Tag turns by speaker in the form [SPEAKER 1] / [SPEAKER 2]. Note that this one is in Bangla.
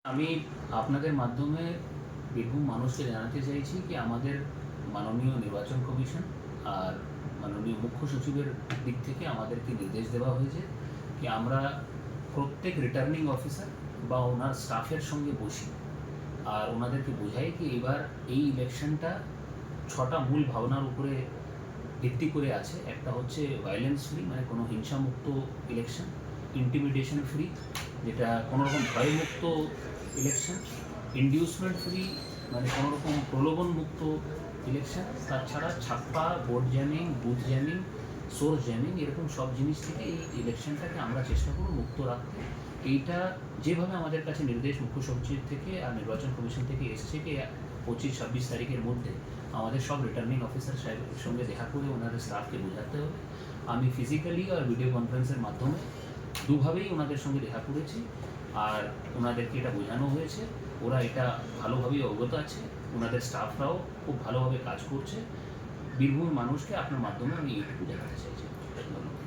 [SPEAKER 1] আমি আপনাদের মাধ্যমে বীরভূম মানুষকে জানাতে চাইছি কি আমাদের মাননীয় নির্বাচন কমিশন আর মাননীয় মুখ্য সচিবের দিক থেকে আমাদেরকে নির্দেশ দেওয়া হয়েছে কি আমরা প্রত্যেক রিটার্নিং অফিসার বা ওনার স্টাফের সঙ্গে বসি আর ওনাদেরকে বোঝাই কি এবার এই ইলেকশনটা 6টা মূল ভাবনার উপরে ভিত্তি করে আছে। একটা হচ্ছে ভায়োলেন্স ফ্রি, মানে কোনো হিংসামুক্ত ইলেকশন; ইন্টিমিডেশন ফ্রি, যেটা কোনো রকম ভয়মুক্ত ইলেকশন; ইন্ডিউসমেন্ট ফ্রি, মানে কোনো রকম প্রলোভন মুক্ত ইলেকশন; তাছাড়া ছাপ্পা, vote jamming, booth jamming, source jamming, এরকম সব জিনিস থেকে এই ইলেকশনটাকে আমরা চেষ্টা করব মুক্ত রাখতে। এইটা যেভাবে আমাদের কাছে নির্দেশ মুখ্য সচিব থেকে আর নির্বাচন কমিশন থেকে এসছে কি 25-26 তারিখের মধ্যে আমাদের সব রিটার্নিং অফিসার সাহেবের সঙ্গে দেখা করে ওনাদের স্টাফকে বোঝাতে হবে। আমি ফিজিক্যালি আর ভিডিও কনফারেন্সের মাধ্যমে দুভাবেই ওনাদের সঙ্গে দেখা করেছি আর ওনাদেরকে এটা বোঝানো হয়েছে। ওরা এটা ভালোভাবেই অবগত আছে, ওনাদের স্টাফরাও খুব ভালোভাবে কাজ করছে। বীরভূম মানুষকে আপনার মাধ্যমে আমি এইটুকু দেখাতে চাইছি। ধন্যবাদ।